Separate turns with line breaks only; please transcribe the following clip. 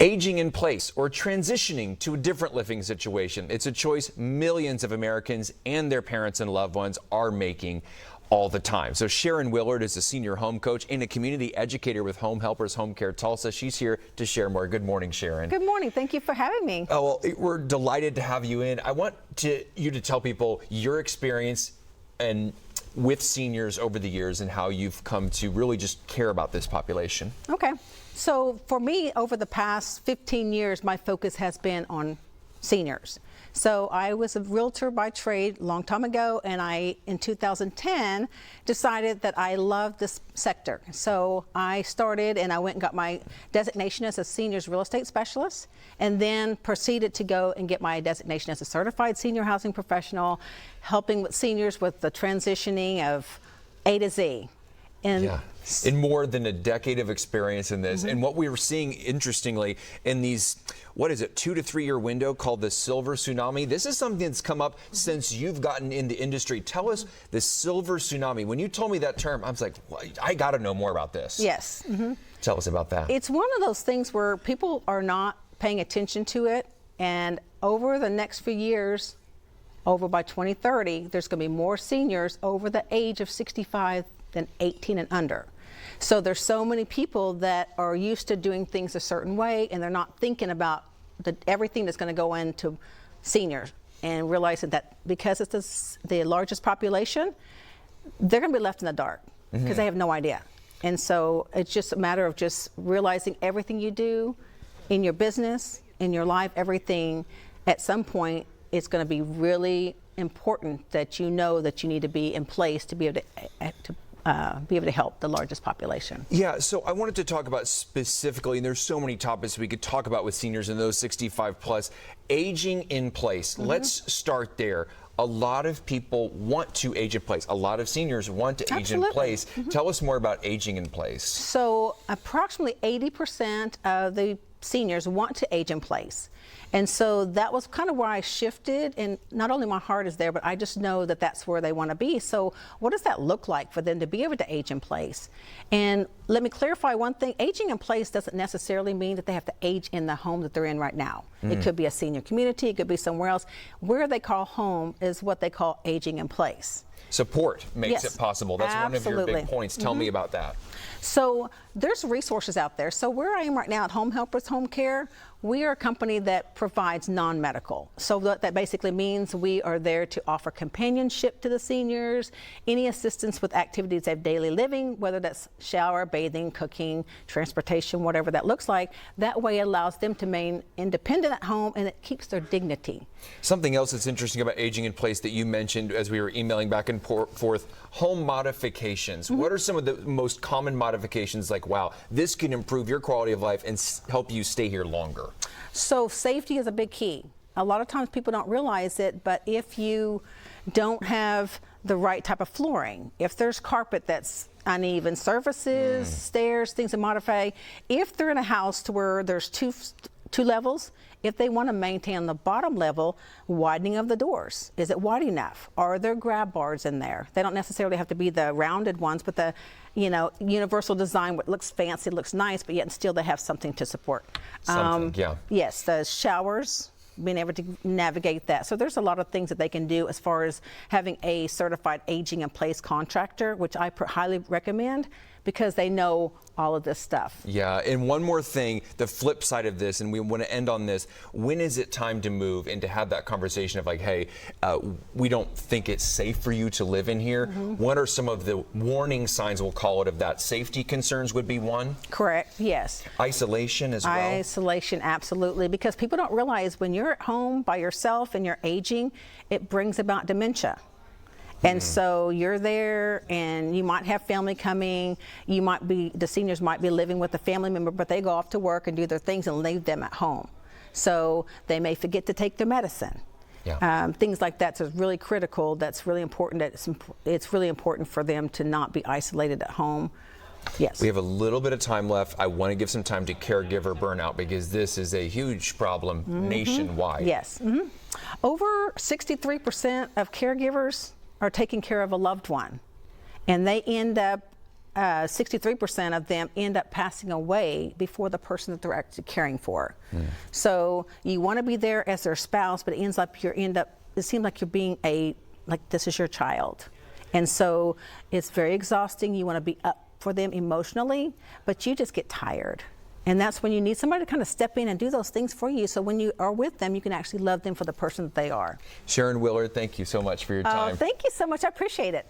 Aging in place or transitioning to a different living situation. It's a choice millions of Americans and their parents and loved ones are making all the time. So Sharyn Willard is a senior home coach and a community educator with Home Helpers Home Care Tulsa. She's here to share more. Good morning, Sharyn.
Good morning. Thank you for having me.
Oh, well, we're delighted to have you in. I want you to tell people your experience and with seniors over the years and how you've come to really just care about this population.
Okay. So for me, over the past 15 years, my focus has been on seniors. So I was a realtor by trade a long time ago, and in 2010, decided that I loved this sector. So I started and I went and got my designation as a seniors real estate specialist, and then proceeded to go and get my designation as a certified senior housing professional, helping with seniors with the transitioning of A to Z.
And in more than a decade of experience in this. And what we were seeing, interestingly, in these, 2 to 3 year window called the silver tsunami. This is something that's come up since you've gotten in the industry. Tell us the silver tsunami. When you told me that term, I was like, well, I got to know more about this.
Yes.
Tell us about that.
It's one of those things where people are not paying attention to it. And over the next few years, over by 2030, there's going to be more seniors over the age of 65 than 18 and under. So there's so many people that are used to doing things a certain way, and they're not thinking about everything that's going to go into seniors, and realizing that because it's the largest population, they're going to be left in the dark because they have no idea. And so it's just a matter of just realizing everything you do in your business, in your life, everything, at some point, it's going to be really important that you know that you need to be in place to be able to help the largest population.
Yeah, so I wanted to talk about specifically, and there's so many topics we could talk about with seniors and those 65 plus, aging in place. Let's start there. A lot of people want to age in place. A lot of seniors want to age in place. Tell us more about aging in place.
So approximately 80% of the seniors want to age in place. And so that was kind of where I shifted, and not only my heart is there, but I just know that that's where they want to be. So what does that look like for them to be able to age in place? And let me clarify one thing. Aging in place doesn't necessarily mean that they have to age in the home that they're in right now. It could be a senior community, it could be somewhere else. Where they call home is what they call aging in place.
Support makes it possible. That's one of your big points. Tell me about that.
So there's resources out there. So where I am right now at Home Helpers Home Care, we are a company that provides non-medical. So that basically means we are there to offer companionship to the seniors, any assistance with activities of daily living, whether that's shower, bathing, cooking, transportation, whatever that looks like. That way allows them to remain independent at home, and it keeps their dignity.
Something else that's interesting about aging in place that you mentioned as we were emailing back and forth, home modifications. What are some of the most common modifications, like, wow, this can improve your quality of life and help you stay here longer?
So safety is a big key. A lot of times people don't realize it, but if you don't have the right type of flooring, if there's carpet that's uneven, surfaces, stairs, things to modify, if they're in a house to where there's two levels, if they want to maintain the bottom level, widening of the doors. Is it wide enough? Are there grab bars in there? They don't necessarily have to be the rounded ones, but the universal design, what looks fancy, looks nice, but yet still they have something to support. Yes, the showers, being able to navigate that. So there's a lot of things that they can do as far as having a certified aging in place contractor, which I highly recommend, because they know all of this stuff.
Yeah, and one more thing, the flip side of this, and we want to end on this, when is it time to move and to have that conversation of like, hey, we don't think it's safe for you to live in here? What are some of the warning signs, we'll call it, of that? Safety concerns would be one? Correct,
yes.
Isolation as well?
Isolation, absolutely, because people don't realize when you're at home by yourself and you're aging, it brings about dementia. And so you're there, and you might have family coming. The seniors might be living with a family member, but they go off to work and do their things and leave them at home. So they may forget to take their medicine. Things like that. So it's really critical. That's really important. It's really important for them to not be isolated at home. Yes.
We have a little bit of time left. I want to give some time to caregiver burnout, because this is a huge problem nationwide.
Yes. Over 63% of caregivers are taking care of a loved one, and they end up 63% of them end up passing away before the person that they're actually caring for. So you want to be there as their spouse, but it seems like you're being like this is your child. And so it's very exhausting. You want to be up for them emotionally, but you just get tired. And that's when you need somebody to kind of step in and do those things for you. So when you are with them, you can actually love them for the person that they are.
Sharyn Willard, thank you so much for your time.
Thank you so much. I appreciate it.